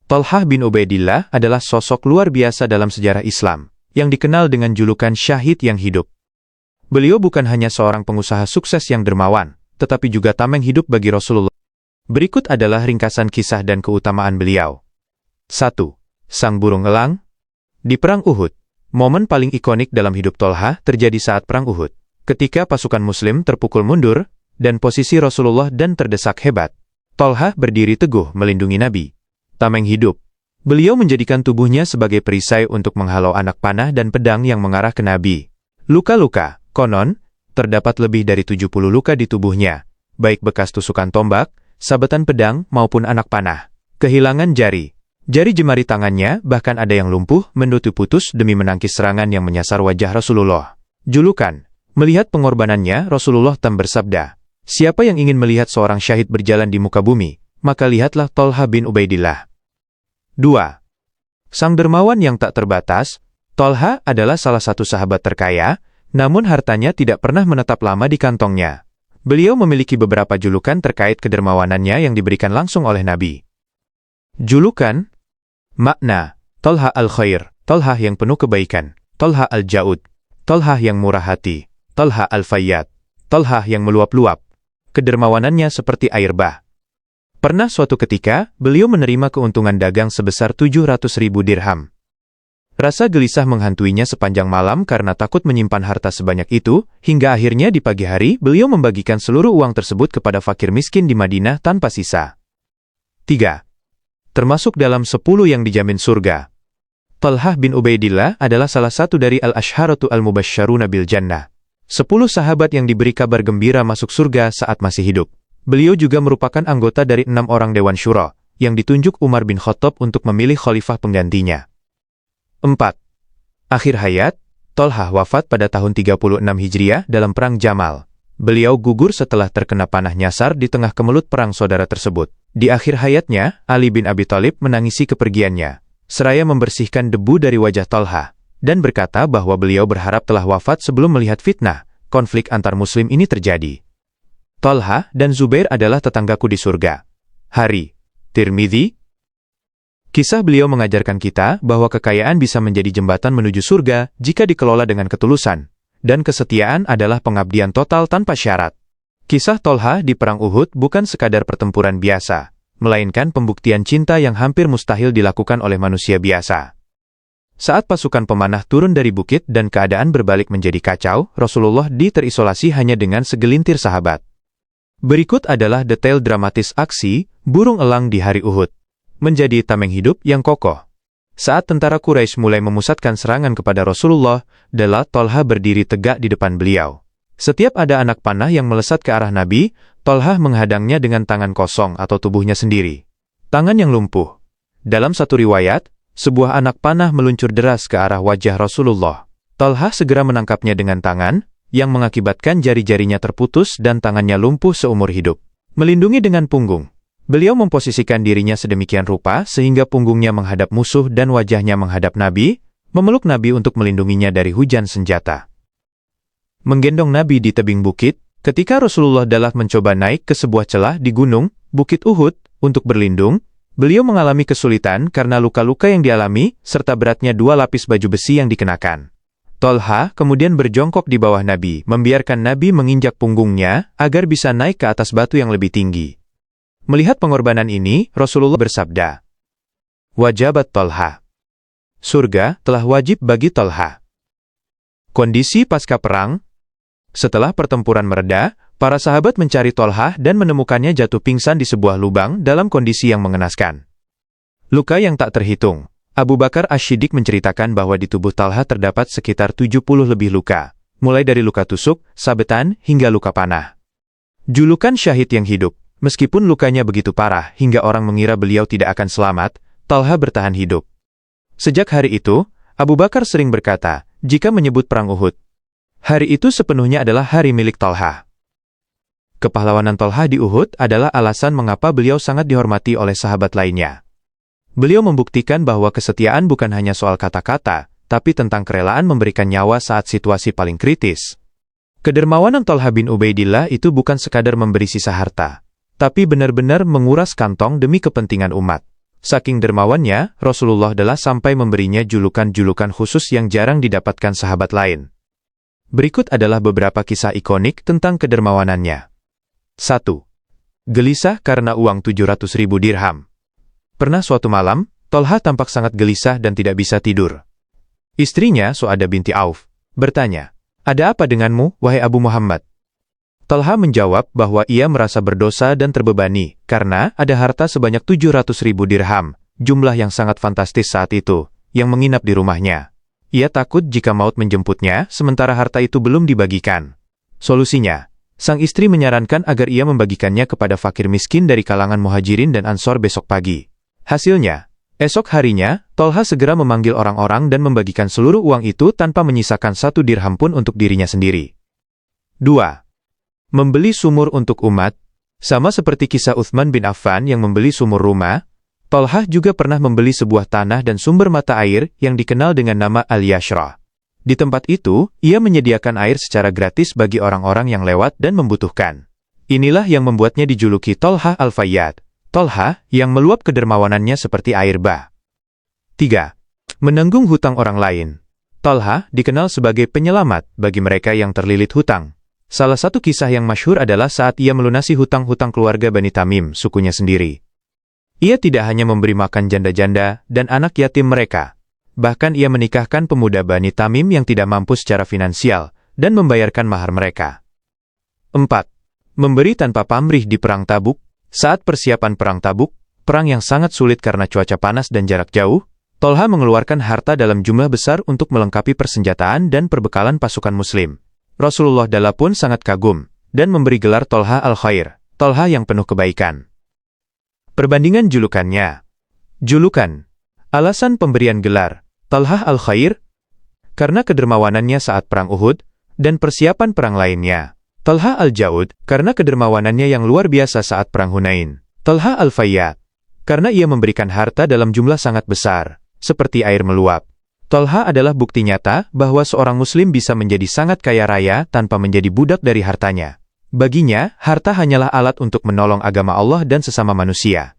Thalhah bin Ubaidillah adalah sosok luar biasa dalam sejarah Islam, yang dikenal dengan julukan syahid yang hidup. Beliau bukan hanya seorang pengusaha sukses yang dermawan, tetapi juga tameng hidup bagi Rasulullah. Berikut adalah ringkasan kisah dan keutamaan beliau. 1. Sang burung elang. Di Perang Uhud, momen paling ikonik dalam hidup Thalhah terjadi saat Perang Uhud, ketika pasukan Muslim terpukul mundur, dan posisi Rasulullah dan terdesak hebat. Thalhah berdiri teguh melindungi Nabi. Tameng hidup. Beliau menjadikan tubuhnya sebagai perisai untuk menghalau anak panah dan pedang yang mengarah ke Nabi. Luka-luka, konon, terdapat lebih dari 70 luka di tubuhnya, baik bekas tusukan tombak, sabetan pedang, maupun anak panah. Kehilangan jari. Jari jemari tangannya bahkan ada yang lumpuh, menutup putus demi menangkis serangan yang menyasar wajah Rasulullah. Julukan. Melihat pengorbanannya, Rasulullah bersabda, "Siapa yang ingin melihat seorang syahid berjalan di muka bumi, maka lihatlah Thalhah bin Ubaidillah." 2. Sang dermawan yang tak terbatas. Thalhah adalah salah satu sahabat terkaya, namun hartanya tidak pernah menetap lama di kantongnya. Beliau memiliki beberapa julukan terkait kedermawanannya yang diberikan langsung oleh Nabi. Julukan. Makna. Thalhah al-Khair, Thalhah yang penuh kebaikan. Thalhah al-Ja'ud, Thalhah yang murah hati. Thalhah al-Fayyad, Thalhah yang meluap-luap. Kedermawanannya seperti air bah. Pernah suatu ketika, beliau menerima keuntungan dagang sebesar 700.000 dirham. Rasa gelisah menghantuinya sepanjang malam karena takut menyimpan harta sebanyak itu, hingga akhirnya di pagi hari beliau membagikan seluruh uang tersebut kepada fakir miskin di Madinah tanpa sisa. 3. Termasuk dalam 10 yang dijamin surga. Thalhah bin Ubaidillah adalah salah satu dari al-Asharatu al-Mubasysyaruna bil Jannah. 10 sahabat yang diberi kabar gembira masuk surga saat masih hidup. Beliau juga merupakan anggota dari 6 orang Dewan Syura, yang ditunjuk Umar bin Khattab untuk memilih khalifah penggantinya. 4. Akhir hayat. Thalhah wafat pada tahun 36 Hijriah dalam Perang Jamal. Beliau gugur setelah terkena panah nyasar di tengah kemelut perang saudara tersebut. Di akhir hayatnya, Ali bin Abi Thalib menangisi kepergiannya, seraya membersihkan debu dari wajah Thalhah, dan berkata bahwa beliau berharap telah wafat sebelum melihat fitnah, konflik antar muslim ini terjadi. Thalhah dan Zubair adalah tetanggaku di surga. Hari. Tirmidzi. Kisah beliau mengajarkan kita bahwa kekayaan bisa menjadi jembatan menuju surga jika dikelola dengan ketulusan, dan kesetiaan adalah pengabdian total tanpa syarat. Kisah Thalhah di Perang Uhud bukan sekadar pertempuran biasa, melainkan pembuktian cinta yang hampir mustahil dilakukan oleh manusia biasa. Saat pasukan pemanah turun dari bukit dan keadaan berbalik menjadi kacau, Rasulullah terisolasi hanya dengan segelintir sahabat. Berikut adalah detail dramatis aksi burung elang di hari Uhud. Menjadi tameng hidup yang kokoh. Saat tentara Quraisy mulai memusatkan serangan kepada Rasulullah, Thalhah berdiri tegak di depan beliau. Setiap ada anak panah yang melesat ke arah Nabi, Thalhah menghadangnya dengan tangan kosong atau tubuhnya sendiri. Tangan yang lumpuh. Dalam satu riwayat, sebuah anak panah meluncur deras ke arah wajah Rasulullah. Thalhah segera menangkapnya dengan tangan, yang mengakibatkan jari-jarinya terputus dan tangannya lumpuh seumur hidup. Melindungi dengan punggung. Beliau memposisikan dirinya sedemikian rupa sehingga punggungnya menghadap musuh dan wajahnya menghadap Nabi, memeluk Nabi untuk melindunginya dari hujan senjata. Menggendong Nabi di tebing bukit, ketika Rasulullah mencoba naik ke sebuah celah di gunung, Bukit Uhud, untuk berlindung, beliau mengalami kesulitan karena luka-luka yang dialami, serta beratnya 2 lapis baju besi yang dikenakan. Thalhah kemudian berjongkok di bawah Nabi, membiarkan Nabi menginjak punggungnya agar bisa naik ke atas batu yang lebih tinggi. Melihat pengorbanan ini, Rasulullah bersabda, "Wajabat Thalhah." Surga telah wajib bagi Thalhah. Kondisi pasca perang. Setelah pertempuran mereda, para sahabat mencari Thalhah dan menemukannya jatuh pingsan di sebuah lubang dalam kondisi yang mengenaskan. Luka yang tak terhitung. Abu Bakar Asy-Siddiq menceritakan bahwa di tubuh Thalhah terdapat sekitar 70 lebih luka, mulai dari luka tusuk, sabetan, hingga luka panah. Julukan syahid yang hidup. Meskipun lukanya begitu parah hingga orang mengira beliau tidak akan selamat, Thalhah bertahan hidup. Sejak hari itu, Abu Bakar sering berkata, jika menyebut Perang Uhud, hari itu sepenuhnya adalah hari milik Thalhah. Kepahlawanan Thalhah di Uhud adalah alasan mengapa beliau sangat dihormati oleh sahabat lainnya. Beliau membuktikan bahwa kesetiaan bukan hanya soal kata-kata, tapi tentang kerelaan memberikan nyawa saat situasi paling kritis. Kedermawanan Thalhah bin Ubaidillah itu bukan sekadar memberi sisa harta, tapi benar-benar menguras kantong demi kepentingan umat. Saking dermawannya, Rasulullah adalah sampai memberinya julukan-julukan khusus yang jarang didapatkan sahabat lain. Berikut adalah beberapa kisah ikonik tentang kedermawanannya. 1. Gelisah karena uang 700.000 dirham. Pernah suatu malam, Tolha tampak sangat gelisah dan tidak bisa tidur. Istrinya, Su'adah binti Auf, bertanya, "Ada apa denganmu, wahai Abu Muhammad?" Tolha menjawab bahwa ia merasa berdosa dan terbebani karena ada harta sebanyak 700.000 dirham, jumlah yang sangat fantastis saat itu, yang menginap di rumahnya. Ia takut jika maut menjemputnya, sementara harta itu belum dibagikan. Solusinya, sang istri menyarankan agar ia membagikannya kepada fakir miskin dari kalangan Muhajirin dan Ansor besok pagi. Hasilnya, esok harinya, Tolha segera memanggil orang-orang dan membagikan seluruh uang itu tanpa menyisakan 1 dirham pun untuk dirinya sendiri. 2. Membeli sumur untuk umat. Sama seperti kisah Uthman bin Affan yang membeli sumur rumah, Tolha juga pernah membeli sebuah tanah dan sumber mata air yang dikenal dengan nama Al-Yashrah. Di tempat itu, ia menyediakan air secara gratis bagi orang-orang yang lewat dan membutuhkan. Inilah yang membuatnya dijuluki Tolha Al-Fayyad, Tolha yang meluap kedermawanannya seperti air bah. 3. Menanggung hutang orang lain. Tolha dikenal sebagai penyelamat bagi mereka yang terlilit hutang. Salah satu kisah yang masyhur adalah saat ia melunasi hutang-hutang keluarga Bani Tamim, sukunya sendiri. Ia tidak hanya memberi makan janda-janda dan anak yatim mereka, bahkan ia menikahkan pemuda Bani Tamim yang tidak mampu secara finansial dan membayarkan mahar mereka. 4. Memberi tanpa pamrih di Perang Tabuk. Saat persiapan Perang Tabuk, perang yang sangat sulit karena cuaca panas dan jarak jauh, Tolha mengeluarkan harta dalam jumlah besar untuk melengkapi persenjataan dan perbekalan pasukan Muslim. Rasulullah Dalla pun sangat kagum, dan memberi gelar Tolha Al-Khair, Tolha yang penuh kebaikan. Perbandingan julukannya. Julukan. Alasan pemberian gelar, Tolha Al-Khair, karena kedermawanannya saat Perang Uhud, dan persiapan perang lainnya. Tolha Al-Jaud, karena kedermawanannya yang luar biasa saat Perang Hunain. Tolha Al-Fayyad, karena ia memberikan harta dalam jumlah sangat besar, seperti air meluap. Tolha adalah bukti nyata bahwa seorang muslim bisa menjadi sangat kaya raya tanpa menjadi budak dari hartanya. Baginya, harta hanyalah alat untuk menolong agama Allah dan sesama manusia.